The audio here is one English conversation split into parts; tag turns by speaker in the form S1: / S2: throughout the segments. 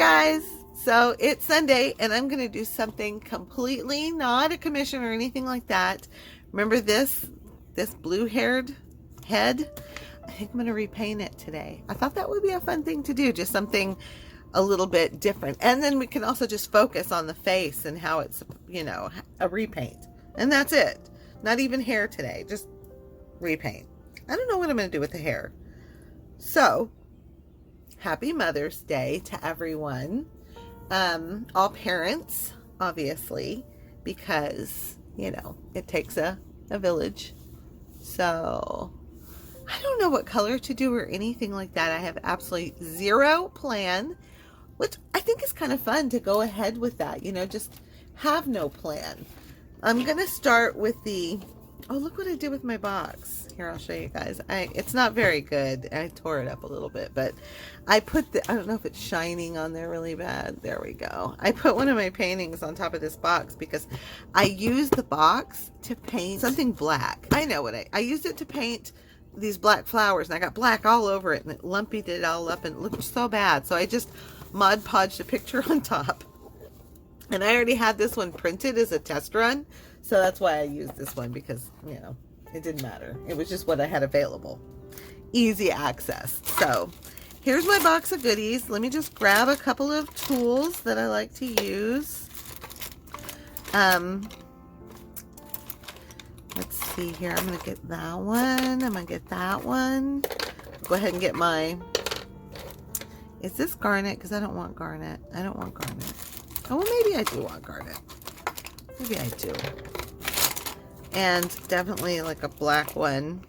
S1: guys, so it's Sunday and I'm gonna do something completely not a commission or anything like that. Remember this blue haired head? I think I'm gonna repaint it today. I thought that would be a fun thing to do, just something a little bit different, and then we can also just focus on the face and how it's, you know, a repaint, and that's it. Not even hair today, just repaint. I don't know what I'm gonna do with the hair. So happy Mother's Day to everyone, all parents, obviously, because, you know, it takes a village. So I don't know what color to do or anything like that. I have absolutely zero plan, which I think is kind of fun to go ahead with that, you know, just have no plan. I'm going to start with the, oh, look what I did with my box. Here, I'll show you guys. It's not very good. I tore it up a little bit, but I put the, I don't know if it's shining on there really bad. There we go. I put one of my paintings on top of this box because I used the box to paint something black. I know what I used it to paint these black flowers, and I got black all over it, and it lumpied it all up and it looked so bad. So I just Mod Podged a picture on top. And I already had this one printed as a test run. So that's why I used this one, because, you know, it didn't matter. It was just what I had available. Easy access. So here's my box of goodies. Let me just grab a couple of tools that I like to use. Let's see here. I'm going to get that one. I'm going to get that one. Go ahead and get my... Is this garnet? Because I don't want garnet. I don't want garnet. Oh, well, maybe I do want garnet. Maybe I do. And definitely like a black one.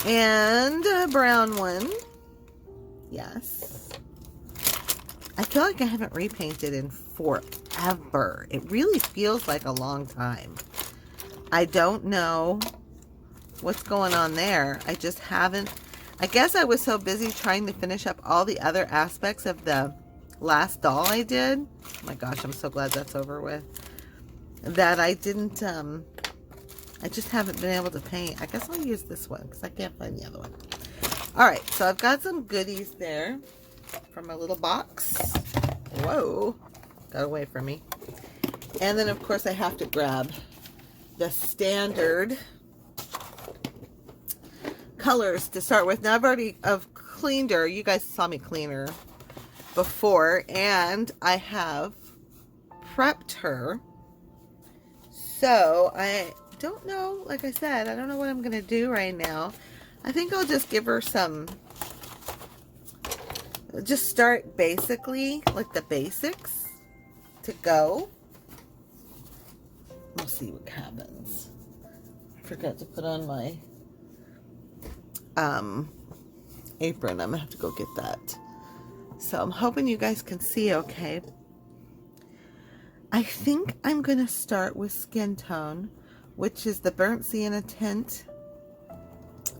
S1: And a brown one. Yes. I feel like I haven't repainted in forever. It really feels like a long time. I don't know what's going on there. I just haven't. I guess I was so busy trying to finish up all the other aspects of the last doll I did. Oh my gosh, I'm so glad that's over with. That I didn't, I just haven't been able to paint. I guess I'll use this one because I can't find the other one. Alright, so I've got some goodies there from a little box. Whoa, got away from me. And then, of course, I have to grab the standard colors to start with. Now, I've already cleaned her. You guys saw me clean her before, and I have prepped her. So I don't know, like I said, I don't know what I'm gonna do right now. I think I'll just give her some, just start basically like the basics to go. We'll see what happens. I forgot to put on my apron. I'm gonna have to go get that. So I'm hoping you guys can see okay. I think I'm going to start with Skin Tone, which is the Burnt Sienna tint.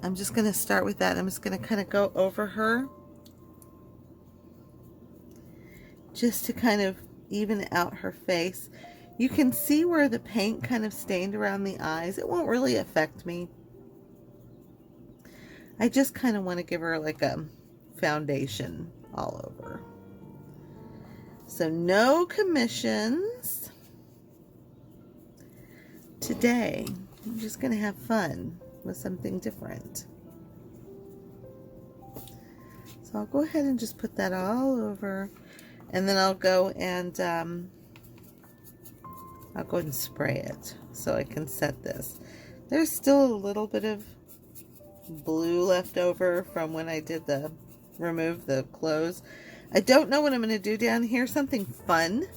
S1: I'm just going to start with that. I'm just going to kind of go over her, just to kind of even out her face. You can see where the paint kind of stained around the eyes. It won't really affect me. I just kind of want to give her like a foundation all over. So no commissions today. I'm just going to have fun with something different. So I'll go ahead and just put that all over, and then I'll go and spray it so I can set this. There's still a little bit of blue left over from when I did the remove the clothes. I don't know what I'm going to do down here. Something fun.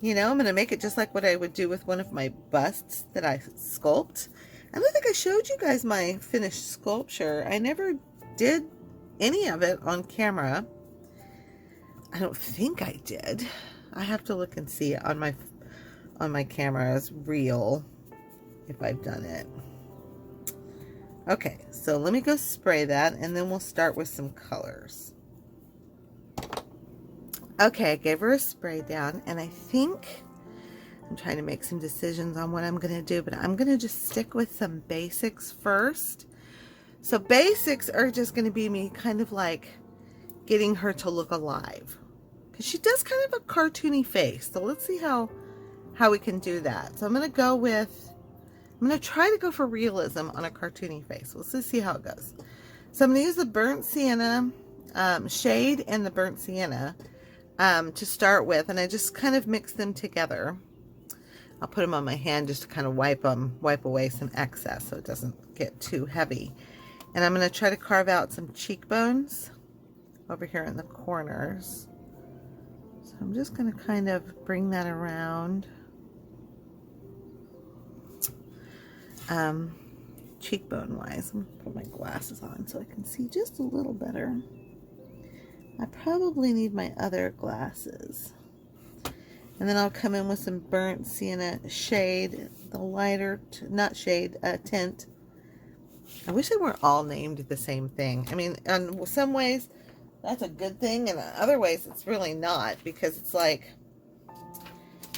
S1: You know, I'm going to make it just like what I would do with one of my busts that I sculpt. I don't think I showed you guys my finished sculpture. I never did any of it on camera. I don't think I did. I have to look and see on my camera as real if I've done it. Okay, so let me go spray that, and then we'll start with some colors. Okay, I gave her a spray down, and I think I'm trying to make some decisions on what I'm going to do, but I'm going to just stick with some basics first. So basics are just going to be me kind of like getting her to look alive. Because she does kind of a cartoony face. So let's see how we can do that. So I'm going to try to go for realism on a cartoony face. Let's just see how it goes. So I'm going to use the burnt sienna shade and the burnt sienna to start with. And I just kind of mix them together. I'll put them on my hand just to kind of wipe away some excess so it doesn't get too heavy. And I'm going to try to carve out some cheekbones over here in the corners. So I'm just going to kind of bring that around. Cheekbone wise, I'm going to put my glasses on so I can see just a little better. I probably need my other glasses. And then I'll come in with some burnt sienna shade, the lighter, not shade, tint. I wish they weren't all named the same thing. I mean, in some ways, that's a good thing, and in other ways, it's really not, because it's like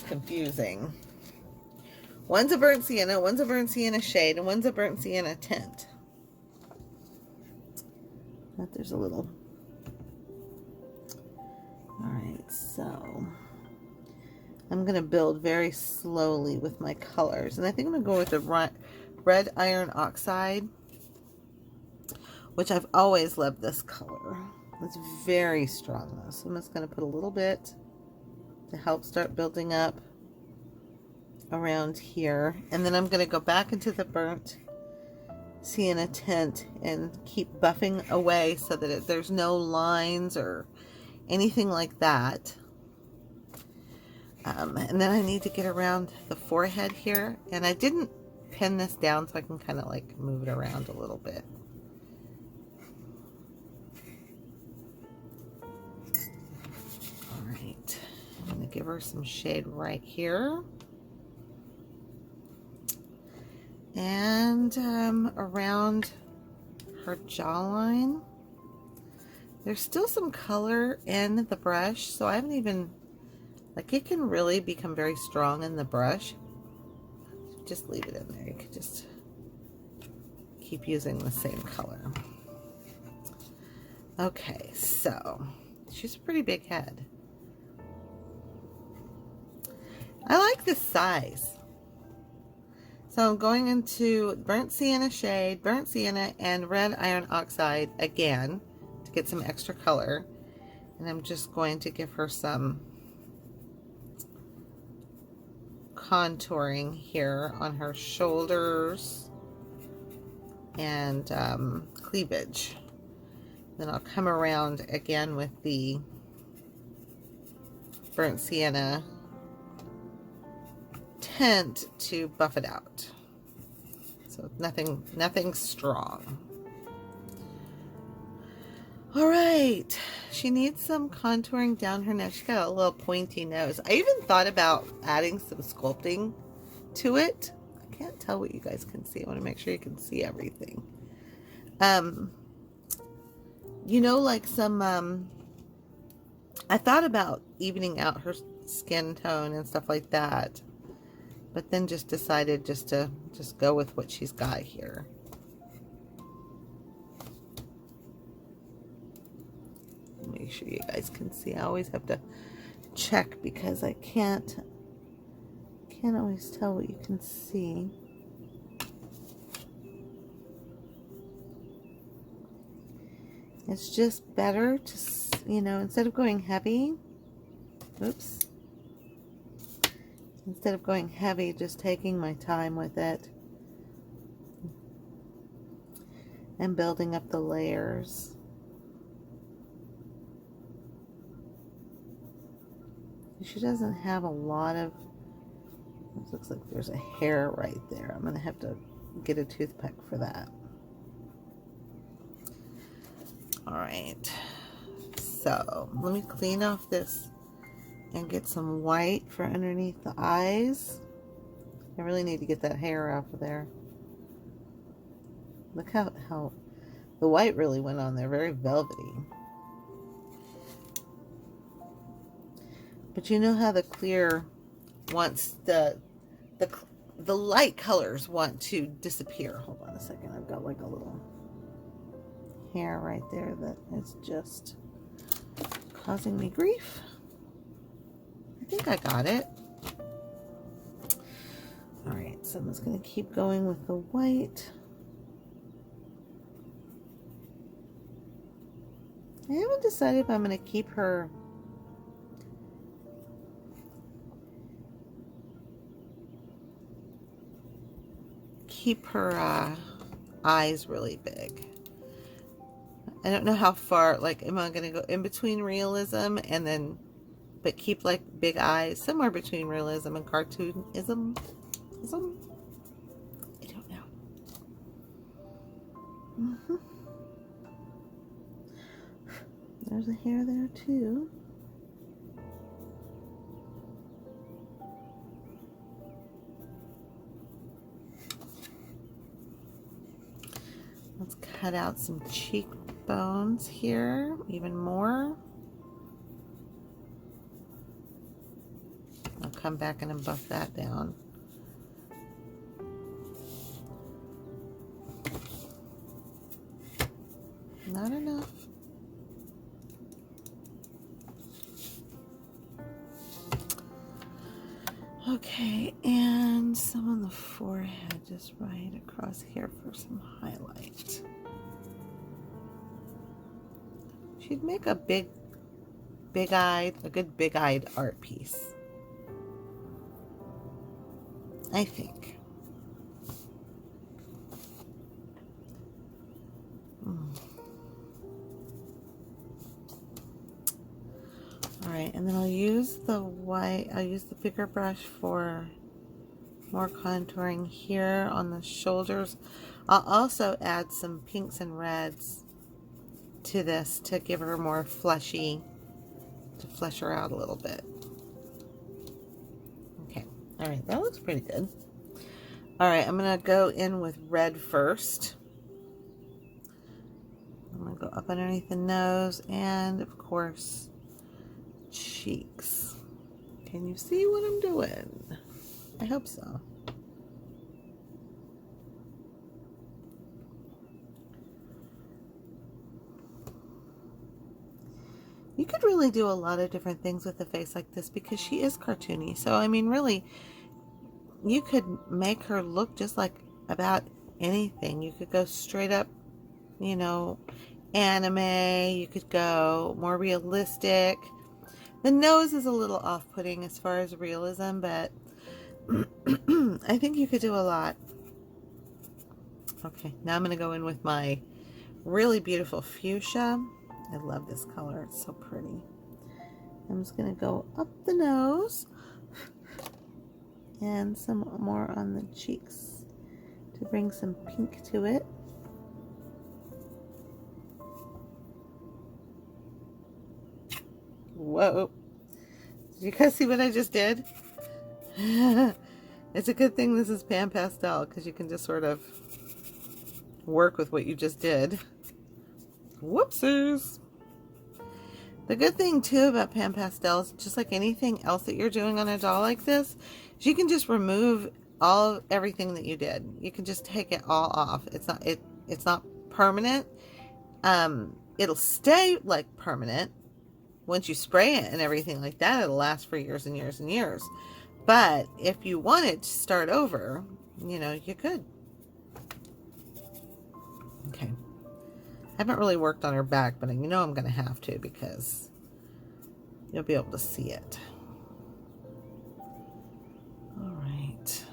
S1: confusing. One's a burnt sienna shade, and one's a burnt sienna tint. But there's a little. Alright, so I'm going to build very slowly with my colors. And I think I'm going to go with the red iron oxide, which I've always loved this color. It's very strong though. So I'm just going to put a little bit to help start building up around here. And then I'm going to go back into the burnt sienna tint and keep buffing away so that there's no lines or anything like that. And then I need to get around the forehead here, and I didn't pin this down so I can kind of like move it around a little bit. All right, I'm going to give her some shade right here. And around her jawline. There's still some color in the brush, so I haven't even, like, it can really become very strong in the brush. Just leave it in there. You could just keep using the same color. Okay, so she's a pretty big head. I like this size. So I'm going into burnt sienna shade, burnt sienna, and red iron oxide again to get some extra color. And I'm just going to give her some contouring here on her shoulders and cleavage. Then I'll come around again with the burnt sienna tint to buff it out. So nothing strong. All right, she needs some contouring down her neck. She's got a little pointy nose. I even thought about adding some sculpting to it. I can't tell what you guys can see. I want to make sure you can see everything. You know, like some I thought about evening out her skin tone and stuff like that, but then just decided to go with what she's got here. Make sure you guys can see. I always have to check because I can't always tell what you can see. It's just better to, you know, instead of going heavy, instead of going heavy, just taking my time with it and building up the layers. She doesn't have a lot of, it looks like there's a hair right there. I'm going to have to get a toothpick for that. All right, so let me clean off this and get some white for underneath the eyes. I really need to get that hair off of there. Look how the white really went on there, very velvety. But you know how the clear wants the light colors want to disappear. Hold on a second. I've got like a little hair right there that is just causing me grief. I think I got it. All right, so I'm just going to keep going with the white. I haven't decided if I'm going to keep her eyes really big. I don't know how far, like, am I going to go in between realism and then, but keep like big eyes, somewhere between realism and cartoonism. I don't know. There's a hair there too. Let's cut out some cheekbones here, even more. I'll come back and buff that down. Not enough. Okay, and some on the forehead, just right across here for some highlight. She'd make a good big-eyed art piece, I think. Alright, and then I'll use the white, I'll use the bigger brush for more contouring here on the shoulders. I'll also add some pinks and reds to this to give her more fleshy, to flesh her out a little bit. Okay, alright, that looks pretty good. Alright, I'm going to go in with red first. I'm going to go up underneath the nose and, of course, cheeks. Can you see what I'm doing? I hope so. You could really do a lot of different things with a face like this because she is cartoony. So, I mean, really, you could make her look just like about anything. You could go straight up, you know, anime. You could go more realistic. The nose is a little off-putting as far as realism, but I think you could do a lot. Okay, now I'm going to go in with my really beautiful fuchsia. I love this color. It's so pretty. I'm just going to go up the nose and some more on the cheeks to bring some pink to it. Whoa. Did you guys see what I just did? It's a good thing this is pan pastel because you can just sort of work with what you just did. Whoopsies. The good thing too about pan pastels, just like anything else that you're doing on a doll like this, is you can just remove everything that you did. You can just take it all off. It's not permanent. It'll stay like permanent. Once you spray it and everything like that, it'll last for years and years and years. But if you wanted to start over, you know, you could. Okay. I haven't really worked on her back, but you know I'm going to have to because you'll be able to see it. All right.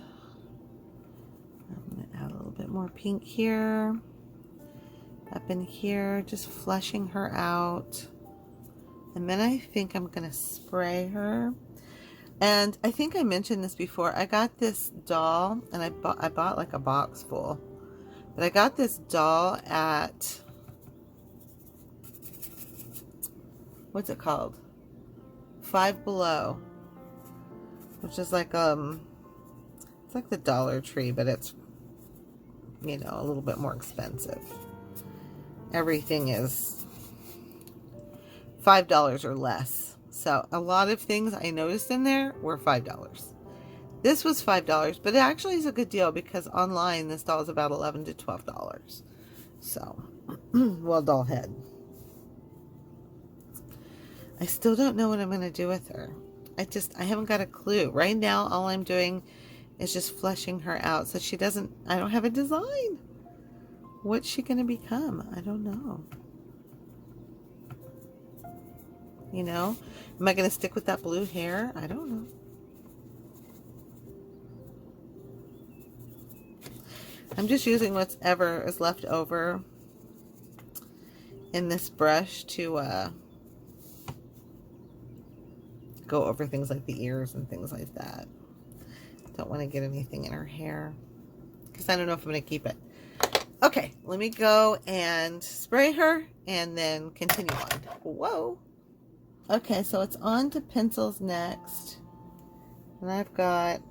S1: I'm going to add a little bit more pink here. Up in here, just fleshing her out. And then I think I'm going to spray her. And I think I mentioned this before. I got this doll, and I bought like a box full. But I got this doll at, what's it called? Five Below. Which is like, it's like the Dollar Tree, but it's, you know, a little bit more expensive. Everything is $5 or less. So a lot of things I noticed in there were $5. This was $5, but it actually is a good deal because online this doll is about $11 to $12. So, well, doll head. I still don't know what I'm going to do with her. I haven't got a clue. Right now, all I'm doing is just fleshing her out so I don't have a design. What's she going to become? I don't know. You know, am I going to stick with that blue hair? I don't know. I'm just using whatever is left over in this brush to go over things like the ears and things like that. Don't want to get anything in her hair because I don't know if I'm going to keep it. Okay, let me go and spray her and then continue on. Whoa. Okay, so it's on to pencils next. And I've got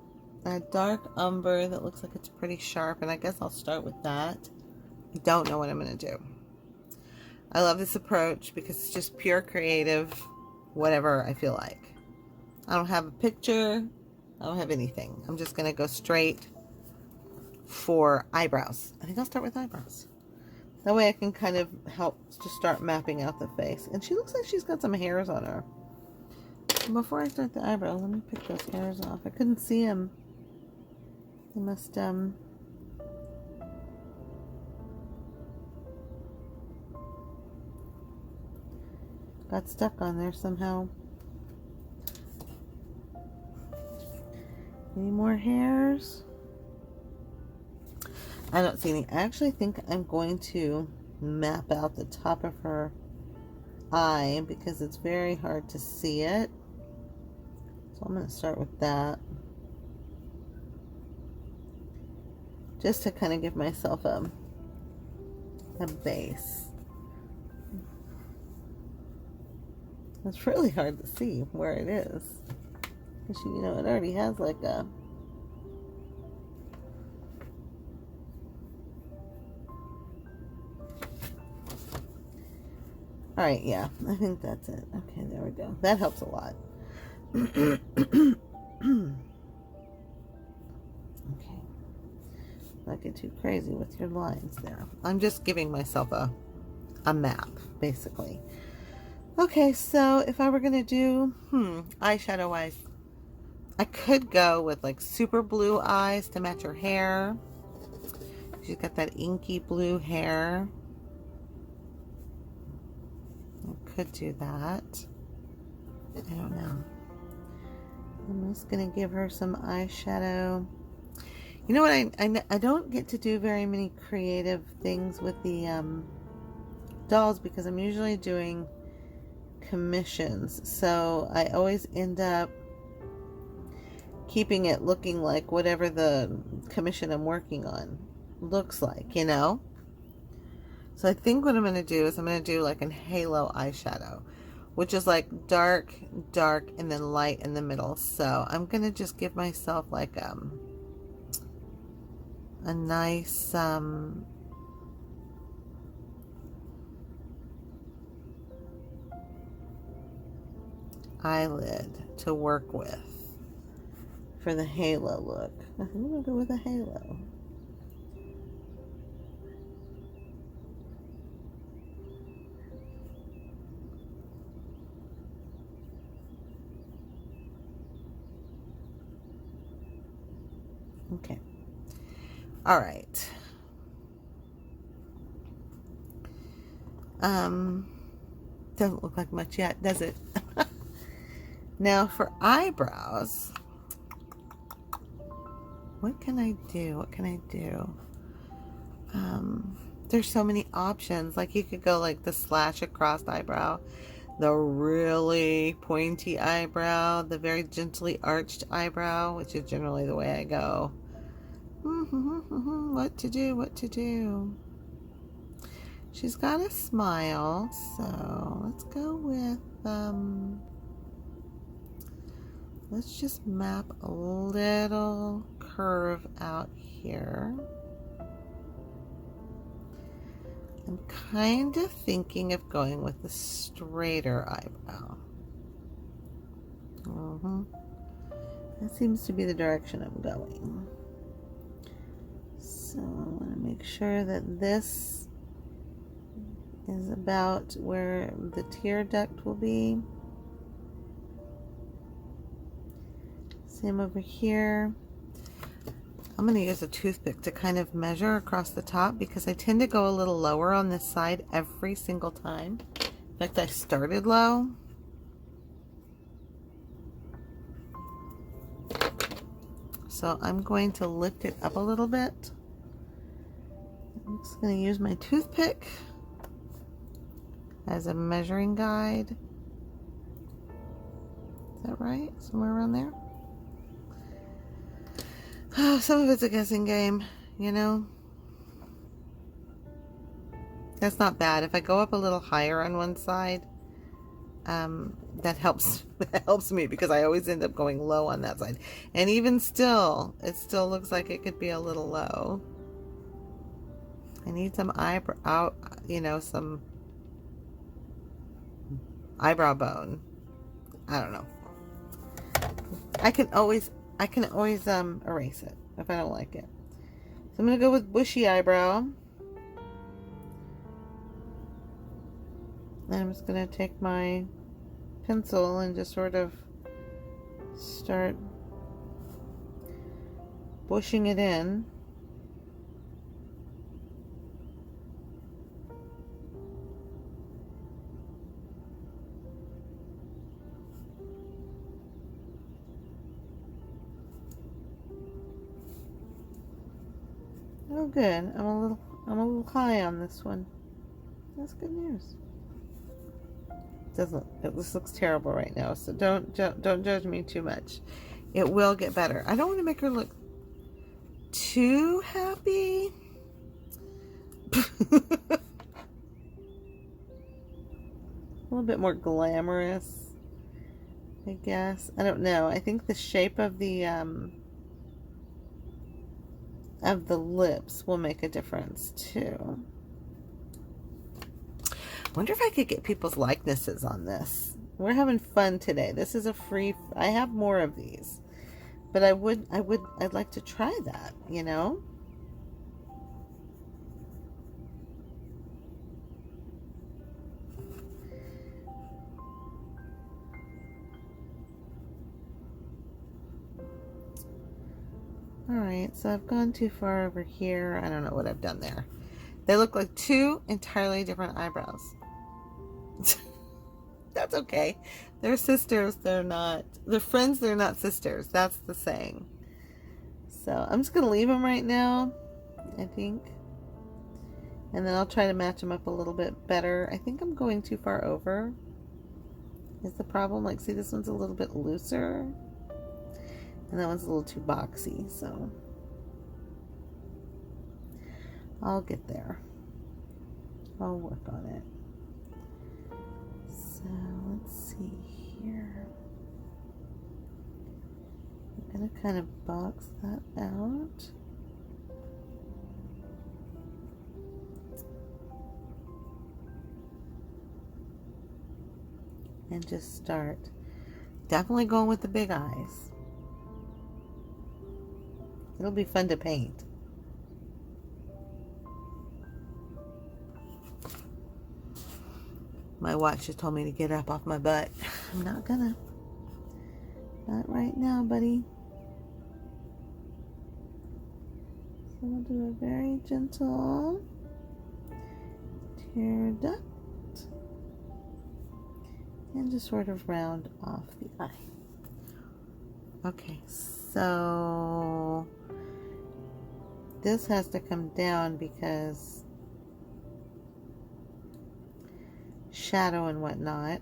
S1: a dark umber that looks like it's pretty sharp, and I guess I'll start with that. I don't know what I'm going to do. I love this approach because it's just pure creative, whatever I feel like. I don't have a picture. I don't have anything. I'm just going to go straight for eyebrows. I think I'll start with eyebrows. That way I can kind of help to start mapping out the face. And she looks like she's got some hairs on her. Before I start the eyebrows, let me pick those hairs off. I couldn't see them. They must, got stuck on there somehow. Any more hairs? I don't see any. I actually think I'm going to map out the top of her eye because it's very hard to see it. So I'm going to start with that. Just to kind of give myself a base. It's really hard to see where it is. Because, you know, it already has like a... Alright, yeah, I think that's it. Okay, there we go. That helps a lot. Okay. Not get too crazy with your lines there. I'm just giving myself a map, basically. Okay, so if I were going to do, eyeshadow eyes, I could go with like super blue eyes to match her hair. She's got that inky blue hair. I could do that. I don't know. I'm just going to give her some eyeshadow. You know what? I don't get to do very many creative things with the dolls because I'm usually doing commissions. So I always end up keeping it looking like whatever the commission I'm working on looks like, you know? So I think what I'm going to do is I'm going to do like a halo eyeshadow, which is like dark, dark, and then light in the middle. So I'm going to just give myself like a nice eyelid to work with for the halo look. I think I'm going to go with a halo. Okay. All right. Doesn't look like much yet, does it? Now for eyebrows, what can I do? What can I do? There's so many options. Like you could go like the slash across eyebrow, the really pointy eyebrow, the very gently arched eyebrow, which is generally the way I go. What to do, what to do. She's got a smile, so let's go with, let's just map a little curve out here. I'm kind of thinking of going with the straighter eyebrow. That seems to be the direction I'm going. So I want to make sure that this is about where the tear duct will be. Same over here. I'm going to use a toothpick to kind of measure across the top because I tend to go a little lower on this side every single time. In fact, I started low. So I'm going to lift it up a little bit. I'm just going to use my toothpick as a measuring guide. Is that right? Somewhere around there? Oh, some of it's a guessing game, you know? That's not bad. If I go up a little higher on one side, that helps. That helps me because I always end up going low on that side. And even still, it still looks like it could be a little low. I need some eyebrow, you know, some eyebrow bone. I don't know. I can always erase it if I don't like it. So I'm gonna go with bushy eyebrow. And I'm just gonna take my pencil and just sort of start bushing it in. Oh, good. I'm a little high on this one. That's good news. This looks terrible right now, so don't judge me too much. It will get better. I don't want to make her look too happy. A little bit more glamorous, I guess. I don't know. I think the shape of the lips will make a difference too. Wonder if I could get people's likenesses on this. We're having fun today. This is a free, I have more of these, but I'd like to try that, you know? All right, so I've gone too far over here. I don't know what I've done there. They look like two entirely different eyebrows. That's okay. They're sisters. They're not. They're friends. They're not sisters. That's the saying. So I'm just going to leave them right now, I think. And then I'll try to match them up a little bit better. I think I'm going too far over is the problem. Like, see, this one's a little bit looser. And that one's a little too boxy, so I'll get there. I'll work on it. So let's see here. I'm going to kind of box that out. And just start. Definitely going with the big eyes. It'll be fun to paint. My watch just told me to get up off my butt. I'm not gonna. Not right now, buddy. So we'll do a very gentle tear duct. And just sort of round off the eye. Okay, so this has to come down because shadow and whatnot.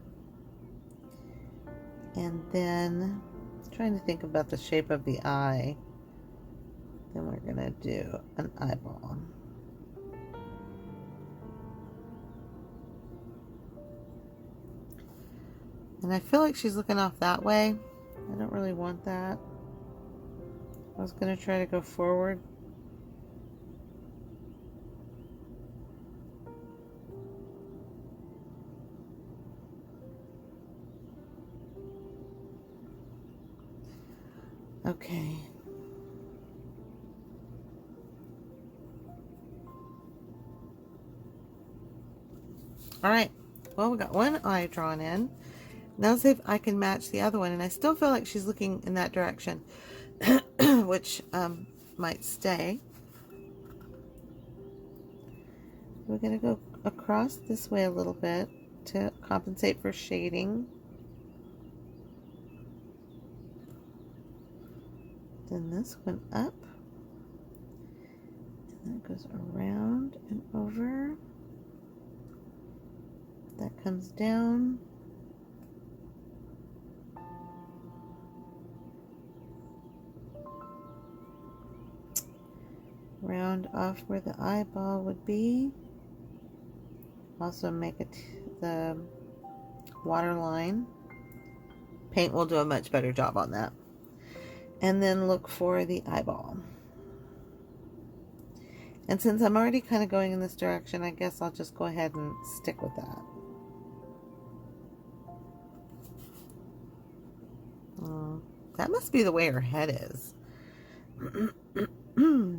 S1: And then trying to think about the shape of the eye. Then we're gonna do an eyeball. And I feel like she's looking off that way. I don't really want that. I was going to try to go forward. Okay. All right. Well, we got one eye drawn in. Now see if I can match the other one, and I still feel like she's looking in that direction, which might stay. We're going to go across this way a little bit to compensate for shading. Then this one up. And that goes around and over. That comes down. Round off where the eyeball would be. Also make it the water line. Paint will do a much better job on that. And then look for the eyeball. And since I'm already kind of going in this direction, I guess I'll just go ahead and stick with that. That must be the way her head is.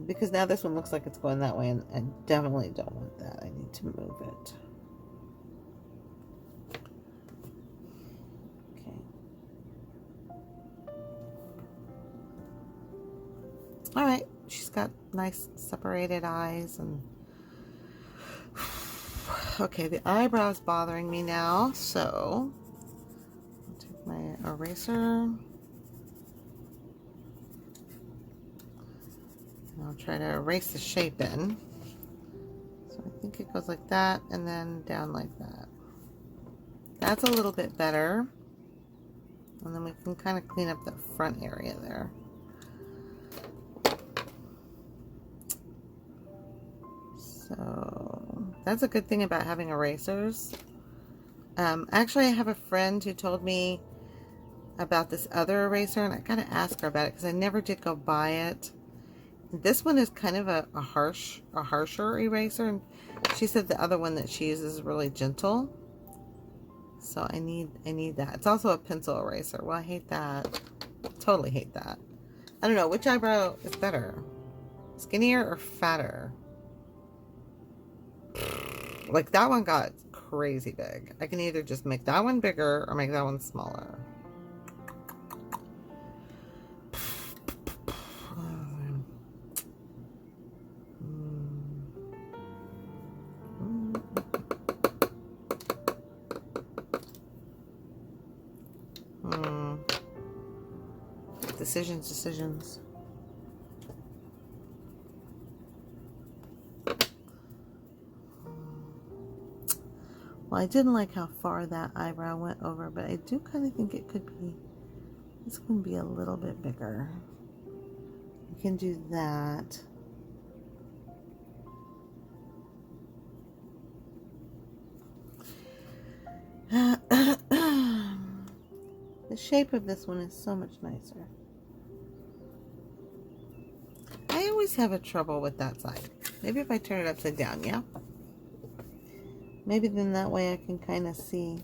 S1: Because now this one looks like it's going that way, and I definitely don't want that. I need to move it. Okay. Alright, she's got nice separated eyes, and okay, the eyebrow's bothering me now, so I'll take my eraser. I'll try to erase the shape in. So I think it goes like that and then down like that. That's a little bit better. And then we can kind of clean up the front area there. So that's a good thing about having erasers. Actually, I have a friend who told me about this other eraser, and I gotta ask her about it because I never did go buy it. This one is kind of a harsher eraser, and she said the other one that she uses is really gentle. So I need that. It's also a pencil eraser. Well, I hate that. Totally hate that. I don't know, which eyebrow is better? Skinnier or fatter? Like that one got crazy big. I can either just make that one bigger or make that one smaller. Decisions. Well, I didn't like how far that eyebrow went over, but I do kind of think it could be, this can be a little bit bigger. You can do that. The shape of this one is so much nicer. I always have a trouble with that side. Maybe if I turn it upside down, yeah? Maybe then that way I can kind of see.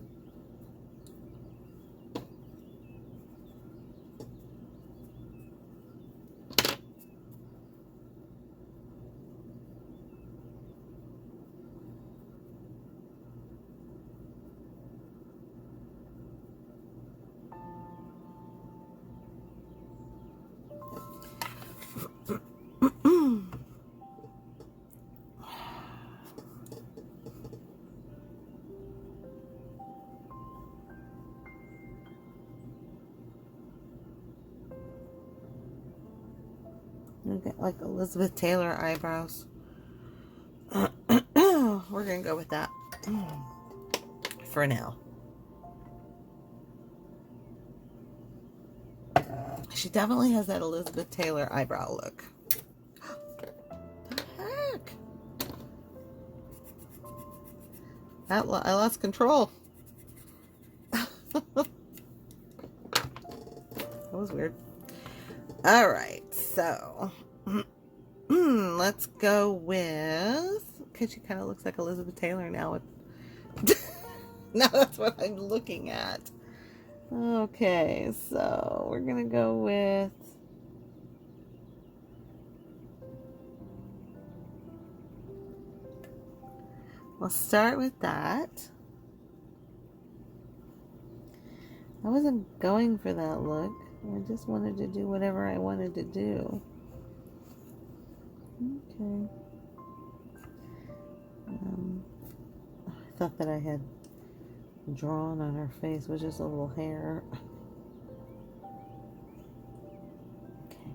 S1: You get like Elizabeth Taylor eyebrows. We're gonna go with that for now. She definitely has that Elizabeth Taylor eyebrow look. The heck? I lost control. That was weird. All right, so let's go with, because she kind of looks like Elizabeth Taylor now. Now that's what I'm looking at. Okay, so we're gonna go with we'll start with that. I wasn't going for that look. I just wanted to do whatever I wanted to do. Okay. I thought that I had drawn on her face was just a little hair. Okay.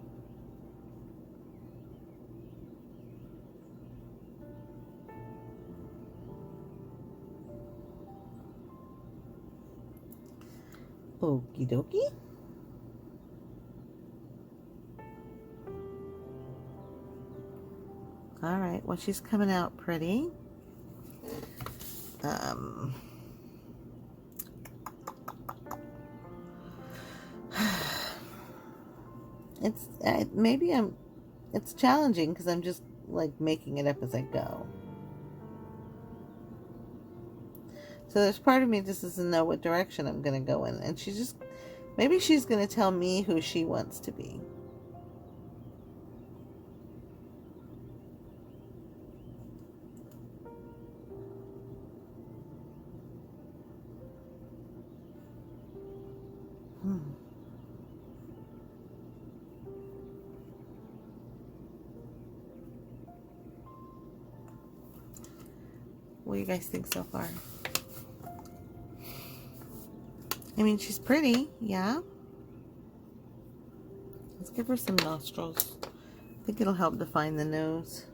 S1: Okie dokie. All right, well, she's coming out pretty. It's it's challenging because I'm just like making it up as I go. So there's part of me just doesn't know what direction I'm going to go in, and maybe she's going to tell me who she wants to be. What do you guys think so far? I mean, she's pretty, yeah. Let's give her some nostrils. I think it'll help define the nose.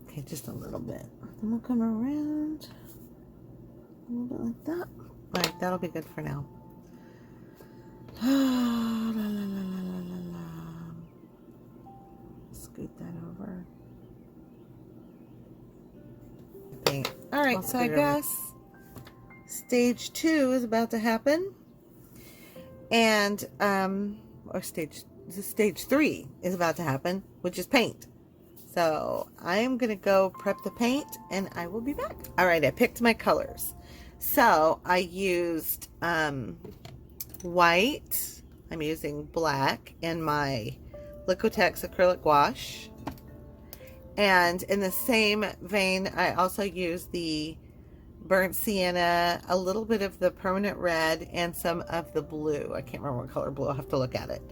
S1: Okay, just a little bit. Then we'll come around a little bit like that. All right, that'll be good for now. Scoot that over. Paint. All right, so I guess stage 2 is about to happen, and or stage 3 is about to happen, which is paint. So I am going to go prep the paint and I will be back. All right, I picked my colors. So I used white. I'm using black in my Liquitex acrylic wash. And in the same vein, I also used the burnt sienna, a little bit of the permanent red, and some of the blue. I can't remember what color blue. I'll have to look at it.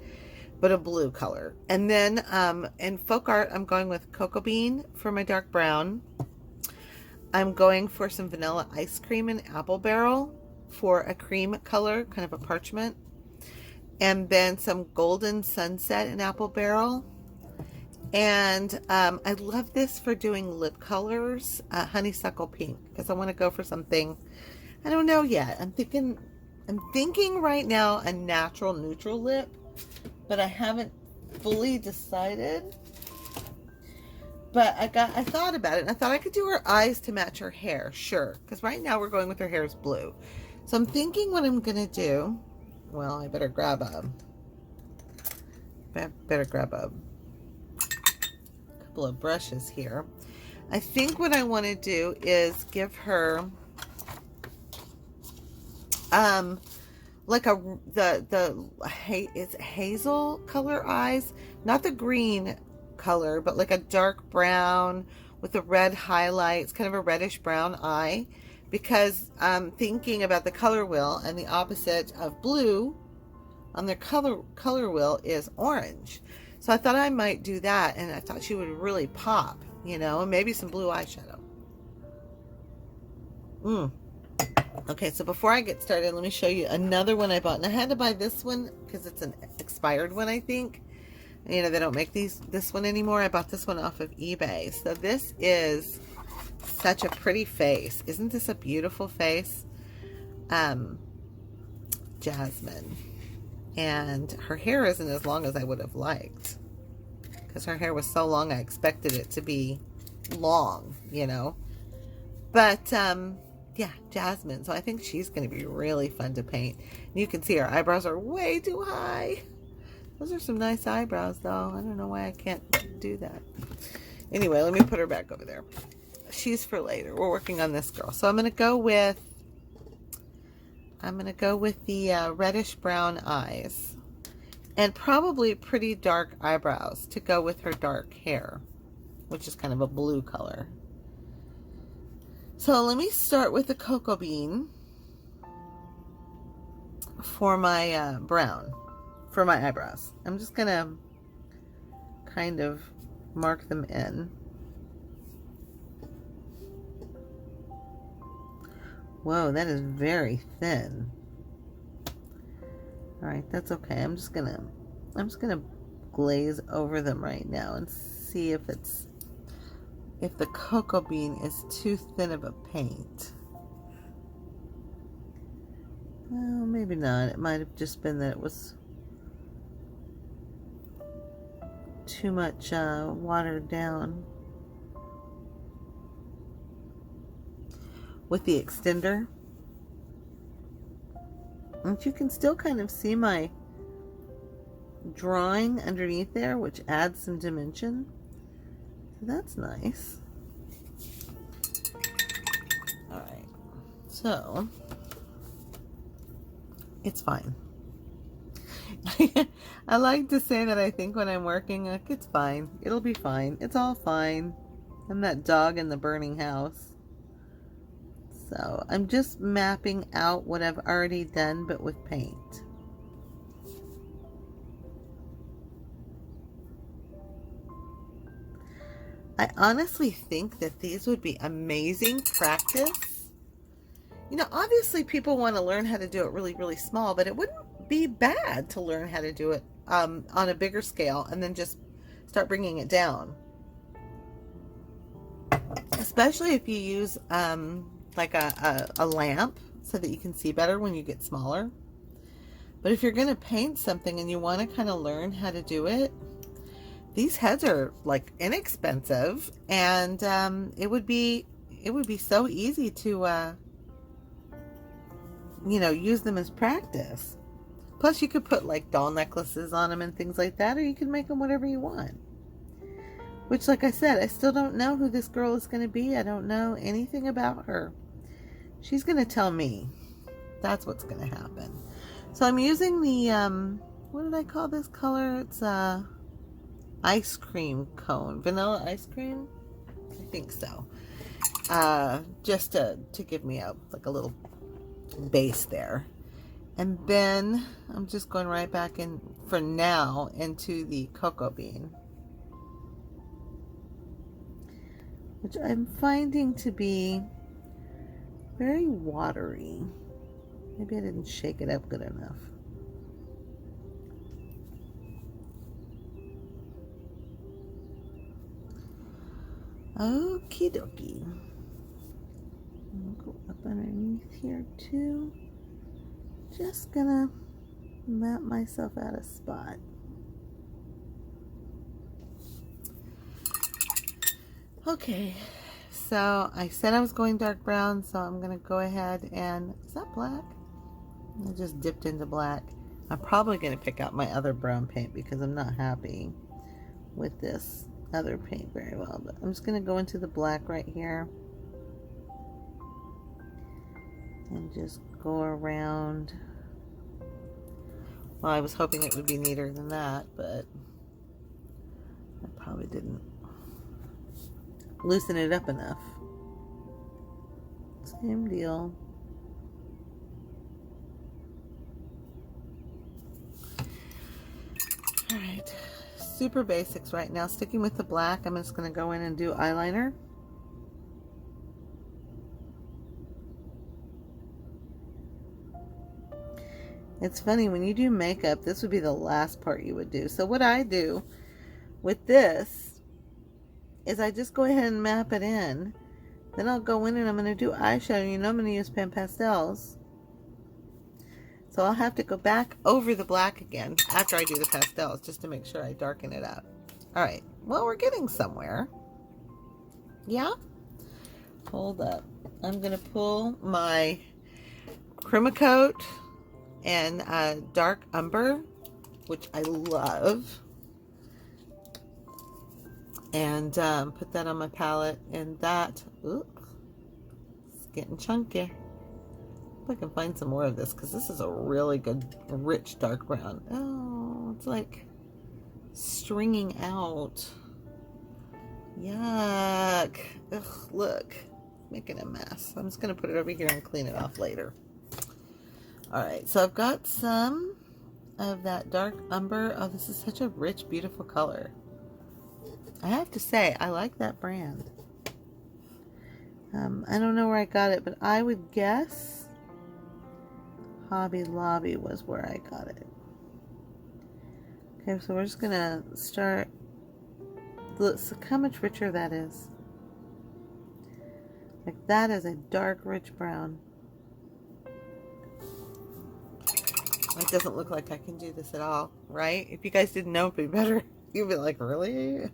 S1: But a blue color. And then in folk art, I'm going with cocoa bean for my dark brown. I'm going for some vanilla ice cream and apple barrel for a cream color, kind of a parchment. And then some golden sunset and apple barrel. And I love this for doing lip colors, honeysuckle pink, because I want to go for something, I don't know yet. I'm thinking right now a natural neutral lip, but I haven't fully decided. But I thought about it, and I thought I could do her eyes to match her hair, sure, because right now we're going with her hair is blue. So I'm thinking what I'm gonna do. Well, I better grab a couple of brushes here. I think what I want to do is give her like it's hazel color eyes, not the green color, but like a dark brown with the red highlights, kind of a reddish brown eye, because I'm thinking about the color wheel, and the opposite of blue on their color wheel is orange. So I thought I might do that, and I thought she would really pop, you know, and maybe some blue eyeshadow. Okay, so before I get started, let me show you another one I bought. And I had to buy this one because it's an expired one, I think. You know, they don't make this one anymore. I bought this one off of eBay. So this is such a pretty face. Isn't this a beautiful face? Jasmine. And her hair isn't as long as I would have liked, because her hair was so long I expected it to be long, you know. But yeah, Jasmine. So I think she's going to be really fun to paint. And you can see her eyebrows are way too high. Those are some nice eyebrows, though. I don't know why I can't do that. Anyway, let me put her back over there. She's for later. We're working on this girl. So I'm going to go with I'm going to go with the reddish brown eyes and probably pretty dark eyebrows to go with her dark hair, which is kind of a blue color. So let me start with the cocoa bean for my brown, for my eyebrows. I'm just going to kind of mark them in. Whoa, that is very thin. All right, that's okay. I'm just gonna glaze over them right now and see if the cocoa bean is too thin of a paint. Well, maybe not. It might have just been that it was too much watered down. With the extender, and you can still kind of see my drawing underneath there, which adds some dimension. So that's nice. All right, so it's fine. I like to say that I think when I'm working, like, it's fine. It'll be fine. It's all fine. I'm that dog in the burning house. So I'm just mapping out what I've already done, but with paint. I honestly think that these would be amazing practice. You know, obviously people want to learn how to do it really, really small, but it wouldn't be bad to learn how to do it on a bigger scale and then just start bringing it down. Especially if you use like a lamp so that you can see better when you get smaller. But if you're going to paint something and you want to kind of learn how to do it, these heads are like inexpensive, and it would be so easy to you know, use them as practice. Plus you could put like doll necklaces on them and things like that, or you can make them whatever you want. Which, like I said, I still don't know who this girl is going to be. I don't know anything about her. She's going to tell me. That's what's going to happen. So I'm using the, what did I call this color? It's ice cream cone. Vanilla ice cream? I think so. Just to give me like a little base there. And then I'm just going right back in, for now, into the cocoa bean, which I'm finding to be very watery. Maybe I didn't shake it up good enough. Okie dokie. I'll go up underneath here too. Just gonna map myself out a spot. Okay, so I said I was going dark brown, so I'm gonna go ahead and, is that black? I just dipped into black. I'm probably gonna pick out my other brown paint because I'm not happy with this other paint very well, but I'm just gonna go into the black right here and just go around. Well, I was hoping it would be neater than that, but I probably didn't loosen it up enough. Same deal. All right, super basics right now. Sticking with the black, I'm just going to go in and do eyeliner. It's funny, when you do makeup, this would be the last part you would do. So what I do with this is I just go ahead and map it in. Then I'll go in and I'm going to do eyeshadow. You know I'm going to use pan pastels. So I'll have to go back over the black again after I do the pastels just to make sure I darken it up. Alright, well, we're getting somewhere. Yeah? Hold up. I'm going to pull my Chromacoat and dark umber, which I love, and put that on my palette, and that, oops, it's getting chunky. hope I can find some more of this because this is a really good, rich, dark brown. Oh, it's like stringing out. Yuck. Ugh, look. Making a mess. I'm just going to put it over here and clean it off later. Alright, so I've got some of that dark umber. Oh, this is such a rich, beautiful color. I have to say, I like that brand. I don't know where I got it, but I would guess Hobby Lobby was where I got it. Okay, so we're just gonna start. Look how much richer that is. Like that is a dark, rich brown. It doesn't look like I can do this at all, right? If you guys didn't know, it'd be better. You'd be like, really?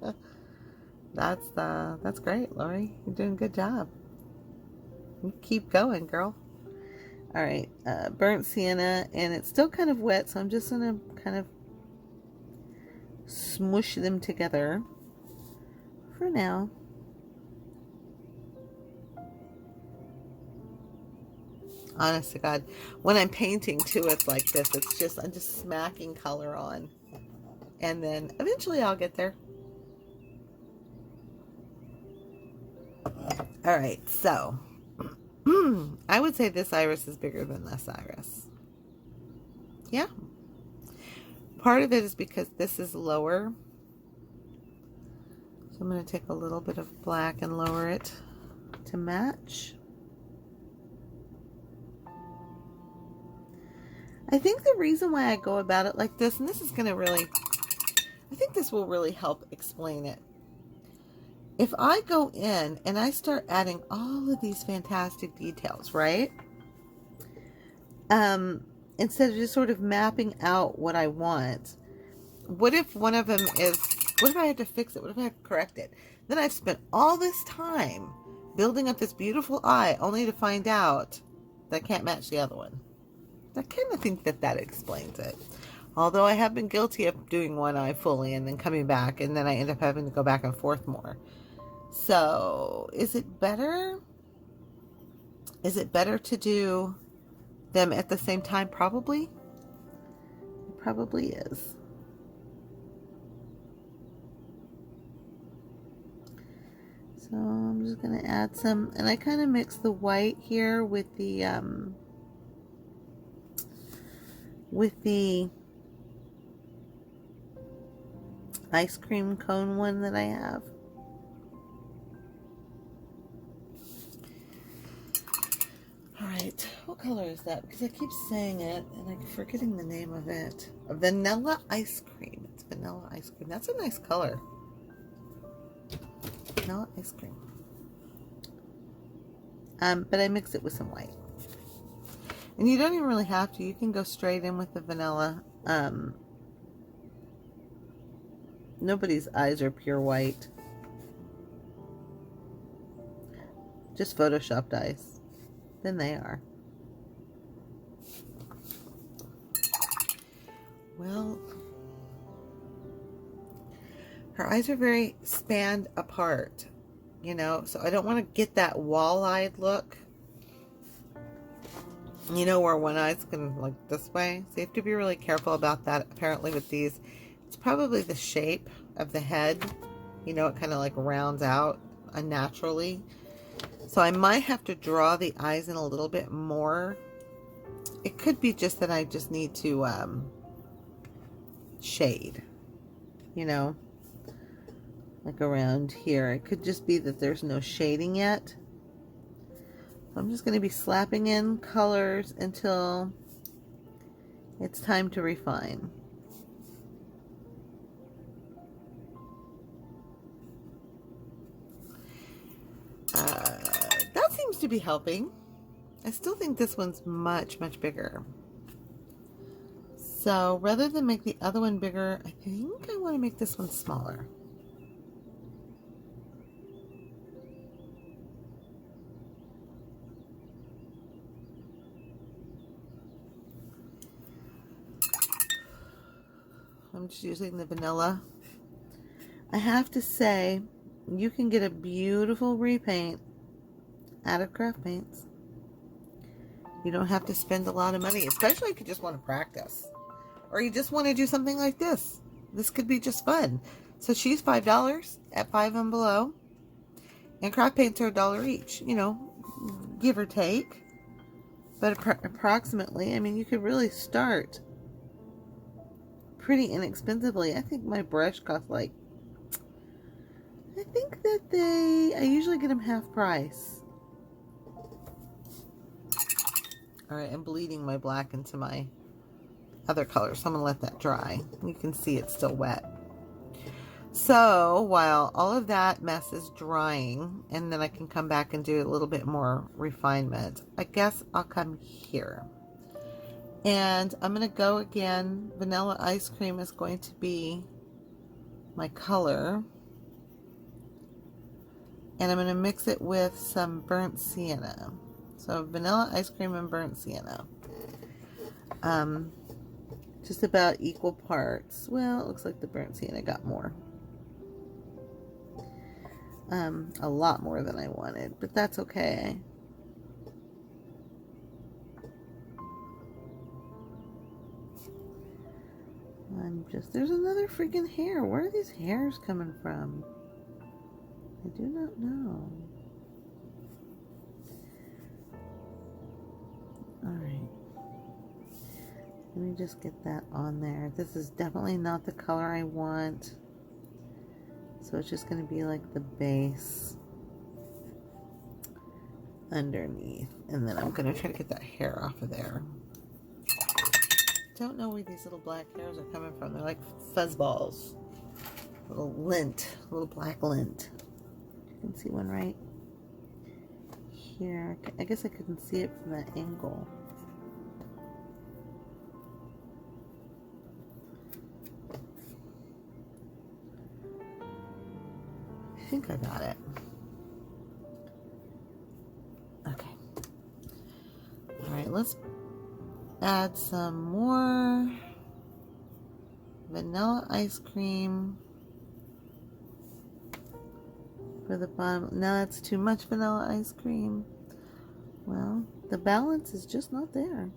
S1: That's great, Lori. You're doing a good job. You keep going, girl. All right, burnt sienna, and it's still kind of wet, so I'm just gonna kind of smush them together for now. Honest to God, when I'm painting too, it's like this. It's just, I'm just smacking color on, and then eventually I'll get there. All right, so I would say this iris is bigger than this iris. Yeah. Part of it is because this is lower. So I'm going to take a little bit of black and lower it to match. I think the reason why I go about it like this, and this is going to really, I think this will really help explain it. If I go in and I start adding all of these fantastic details, right? Instead of just sort of mapping out what I want, what if one of them is, what if I had to fix it? What if I have to correct it? Then I've spent all this time building up this beautiful eye only to find out that I can't match the other one. I kind of think that that explains it. Although I have been guilty of doing one eye fully and then coming back, and then I end up having to go back and forth more. So, is it better? Is it better to do them at the same time? Probably. It probably is. So I'm just going to add some, and I kind of mix the white here with the ice cream cone one that I have. Alright, what color is that? Because I keep saying it and I'm forgetting the name of it. A vanilla ice cream. It's vanilla ice cream. That's a nice color. Vanilla ice cream. But I mix it with some white. And you don't even really have to. You can go straight in with the vanilla. Nobody's eyes are pure white. Just photoshopped eyes. Then they are. Well, her eyes are very spanned apart, you know, so I don't want to get that wall-eyed look, you know, where one eye's going like this way. So you have to be really careful about that. Apparently with these, it's probably the shape of the head, you know, it kind of like rounds out unnaturally. So I might have to draw the eyes in a little bit more. It could be just that I just need to shade, you know, like around here. It could just be that there's no shading yet. So I'm just going to be slapping in colors until it's time to refine. That seems to be helping. I still think this one's much, much bigger. So rather than make the other one bigger, I think I want to make this one smaller. I'm just using the vanilla. I have to say, you can get a beautiful repaint out of craft paints. You don't have to spend a lot of money, especially if you just want to practice. Or you just want to do something like this. This could be just fun. So she's $5 at Five and Below. And craft paints are $1 each, you know, give or take. But approximately, I mean, you could really start pretty inexpensively. I think my brush cost like, I think that I usually get them half price. Alright, I'm bleeding my black into my other color, so I'm going to let that dry. You can see it's still wet. So, while all of that mess is drying, and then I can come back and do a little bit more refinement, I guess I'll come here. And I'm going to go again. Vanilla ice cream is going to be my color. And I'm going to mix it with some burnt sienna. So vanilla ice cream and burnt sienna. Just about equal parts. Well, it looks like the burnt sienna got more. A lot more than I wanted, but that's okay. There's another freaking hair. Where are these hairs coming from? I do not know. Alright. Let me just get that on there. This is definitely not the color I want. So it's just going to be like the base underneath. And then I'm going to try to get that hair off of there. Don't know where these little black hairs are coming from. They're like fuzzballs. Little lint. Little black lint. You can see one right here. I guess I couldn't see it from that angle. I think I got it. Okay. Alright, let's add some more vanilla ice cream for the bottom. No, that's too much vanilla ice cream. Well, the balance is just not there.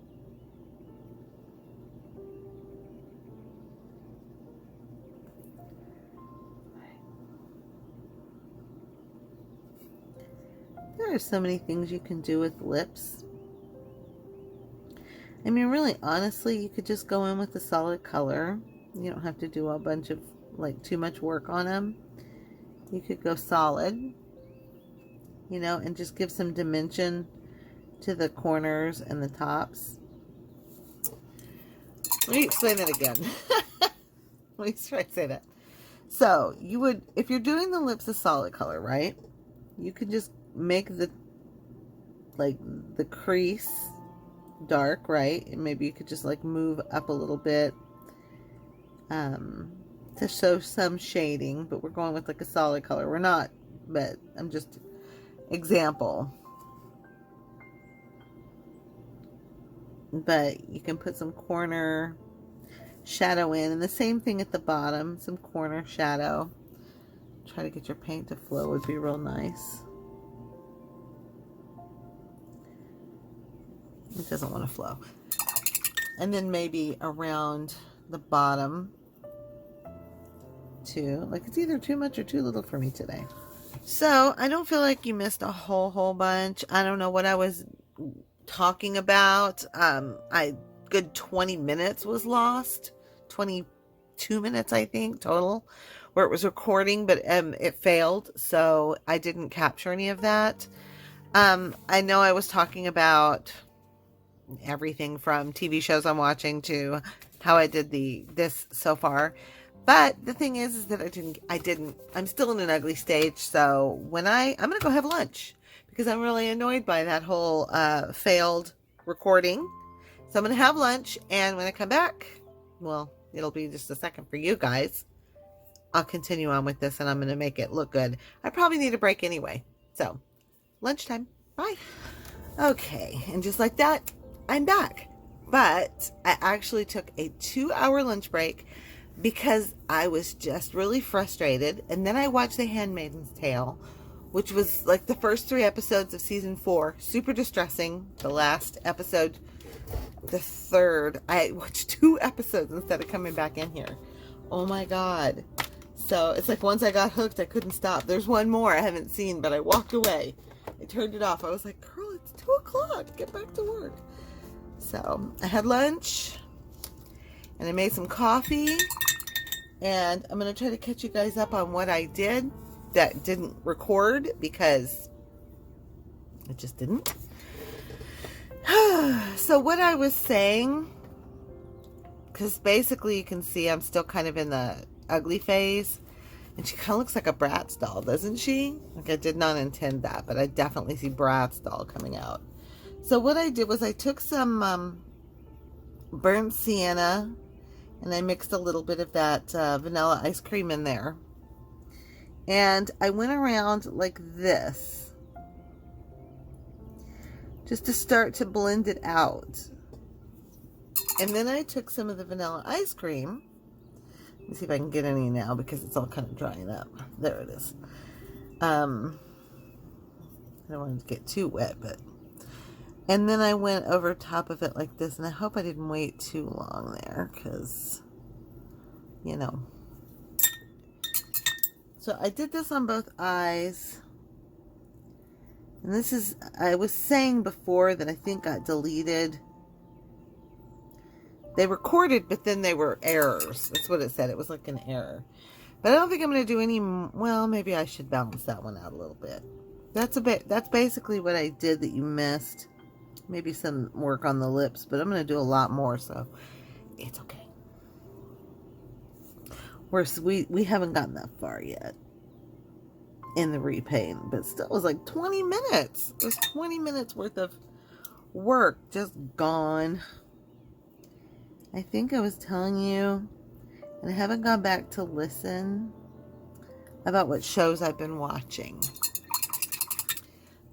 S1: There are so many things you can do with lips. I mean, really, honestly, you could just go in with a solid color. You don't have to do a bunch of, like, too much work on them. You could go solid, you know, and just give some dimension to the corners and the tops. Let me explain that again. Let me try to say that. So, you would, if you're doing the lips a solid color, right? You could just make the, like, the crease dark, right? And maybe you could just like move up a little bit to show some shading, but we're going with like a solid color. We're not, but I'm just example. But you can put some corner shadow in, and the same thing at the bottom, some corner shadow. Try to get your paint to flow would be real nice. It doesn't want to flow. And then maybe around the bottom too. Like, it's either too much or too little for me today. So I don't feel like you missed a whole bunch. I don't know what I was talking about. Good 20 minutes was lost. 22 minutes, I think, total, where it was recording, but it failed. So I didn't capture any of that. I know I was talking about everything from TV shows I'm watching to how I did this so far. But the thing is that I'm still in an ugly stage. So when I'm going to go have lunch because I'm really annoyed by that whole failed recording. So I'm going to have lunch, and when I come back, well, it'll be just a second for you guys. I'll continue on with this, and I'm going to make it look good. I probably need a break anyway. So lunchtime. Bye. Okay. And just like that, I'm back. But I actually took a 2-hour lunch break because I was just really frustrated. And then I watched The Handmaid's Tale, which was like the first 3 episodes of season 4. Super distressing. The last episode, the 3rd, I watched 2 episodes instead of coming back in here. Oh my God. So it's like once I got hooked, I couldn't stop. There's one more I haven't seen, but I walked away. I turned it off. I was like, girl, it's 2 o'clock. Get back to work. So I had lunch and I made some coffee, and I'm going to try to catch you guys up on what I did that didn't record because it just didn't. So what I was saying, because basically you can see I'm still kind of in the ugly phase, and she kind of looks like a Bratz doll, doesn't she? Like, I did not intend that, but I definitely see Bratz doll coming out. So what I did was I took some burnt sienna, and I mixed a little bit of that vanilla ice cream in there, and I went around like this just to start to blend it out. And then I took some of the vanilla ice cream. Let me see if I can get any now because it's all kind of drying up. There it is. I don't want it to get too wet, but... And then I went over top of it like this, and I hope I didn't wait too long there because, you know. So I did this on both eyes. And this is, I was saying before that I think got deleted. They recorded, but then they were errors. That's what it said. It was like an error. But I don't think I'm going to do any, well, maybe I should balance that one out a little bit. That's basically what I did that you missed. Maybe some work on the lips, but I'm going to do a lot more, so it's okay. We haven't gotten that far yet in the repaint, but still it was like 20 minutes. It was 20 minutes worth of work just gone. I think I was telling you, and I haven't gone back to listen about what shows I've been watching.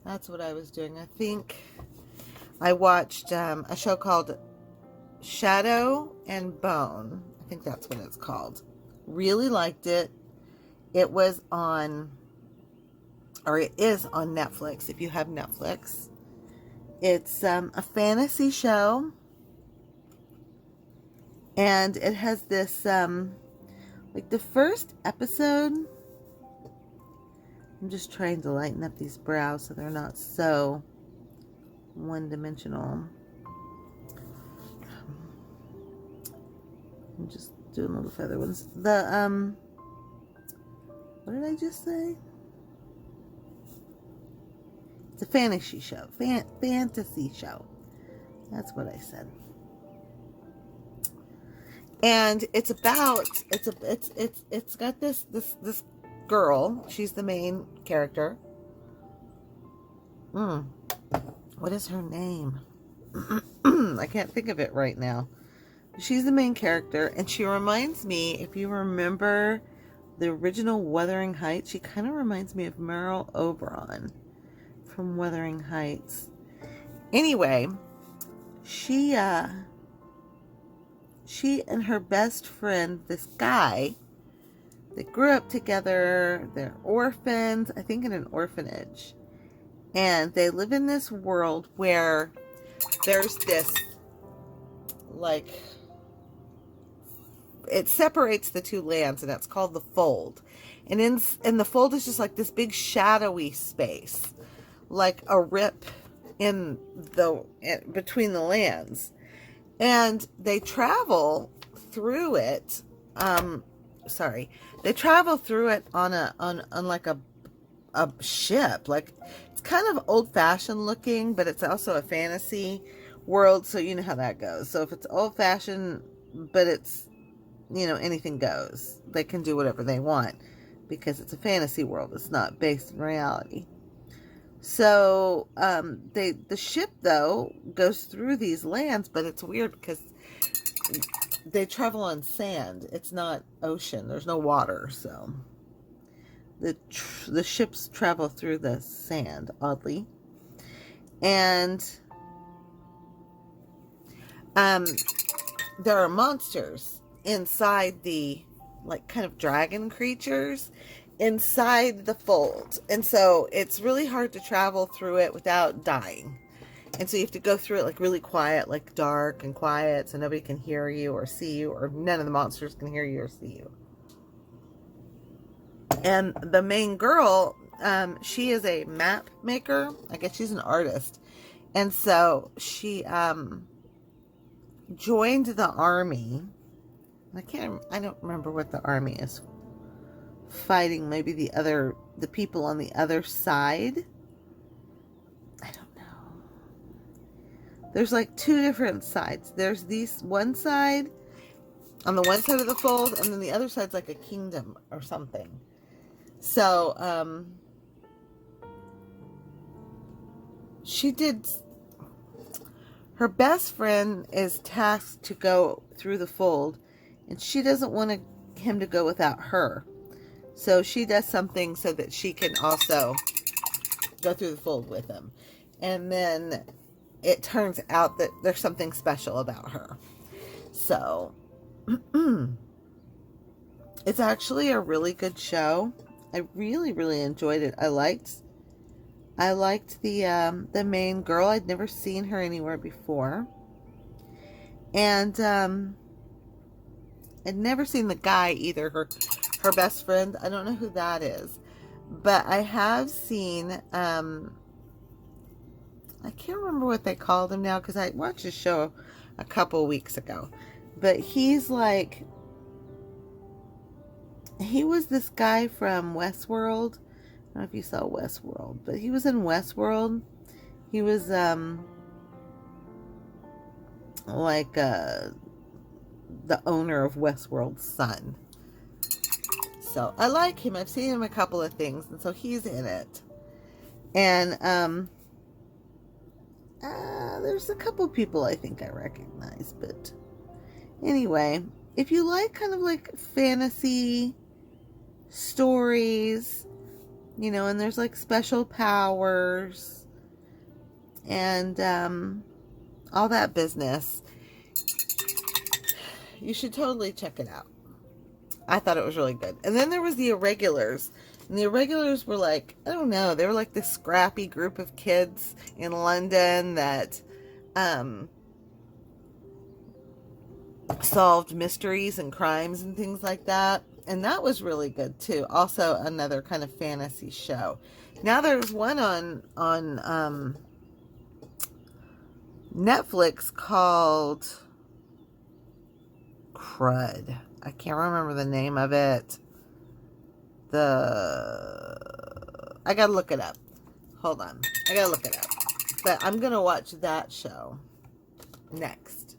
S1: That's what I was doing. I think I watched a show called Shadow and Bone. I think that's what it's called. Really liked it. It was on, or it is on Netflix if you have Netflix. It's a fantasy show. And it has this, like the first episode, I'm just trying to lighten up these brows so they're not so one-dimensional. I'm just doing little feather ones. The, what did I just say? It's a fantasy show. Fantasy show. That's what I said. And it's about, it's got this girl. She's the main character. What is her name? I can't think of it right now. She's the main character, and she reminds me, if you remember the original Wuthering Heights, she kind of reminds me of Meryl Oberon from Wuthering Heights. Anyway, she and her best friend, this guy, they grew up together. They're orphans, I think in an orphanage. And they live in this world where there's this, like, it separates the two lands, and it's called the Fold. And in the Fold is just like this big shadowy space, like a rip in between the lands. And they travel through it. They travel through it on like a ship. Like, it's kind of old-fashioned looking, but it's also a fantasy world, so you know how that goes. So if it's old-fashioned, but it's, you know, anything goes. They can do whatever they want because it's a fantasy world. It's not based in reality. So the ship, though, goes through these lands, but it's weird because they travel on sand. It's not ocean. There's no water, so the ships travel through the sand, oddly. And there are monsters inside the, like, kind of dragon creatures, inside the fold. And so it's really hard to travel through it without dying. And so you have to go through it like really quiet, like dark and quiet, so nobody can hear you or see you, or none of the monsters can hear you or see you. And the main girl, she is a map maker. I guess she's an artist. And so she joined the army. I don't remember what the army is fighting. Maybe the people on the other side. I don't know. There's like two different sides. There's one side, on the one side of the fold, and then the other side's like a kingdom or something. So, her best friend is tasked to go through the fold, and she doesn't want him to go without her. So she does something so that she can also go through the fold with him. And then it turns out that there's something special about her. So, it's actually a really good show. I really, really enjoyed it. I liked the main girl. I'd never seen her anywhere before. And I'd never seen the guy either, her best friend. I don't know who that is. But I have seen, I can't remember what they called him now, because I watched a show a couple weeks ago. But he's like, he was this guy from Westworld. I don't know if you saw Westworld, but he was in Westworld. He was like the owner of Westworld's son. So I like him. I've seen him a couple of things, and so he's in it. And there's a couple people I think I recognize, but anyway, if you like kind of like fantasy stories, you know, and there's like special powers and all that business, you should totally check it out. I thought it was really good. And then there was the Irregulars. And the Irregulars were like, I don't know, they were like this scrappy group of kids in London that solved mysteries and crimes and things like that. And that was really good too. Also another kind of fantasy show. Now there's one on Netflix called Crud. I can't remember the name of it. I gotta look it up. Hold on. I gotta look it up. But I'm gonna watch that show next.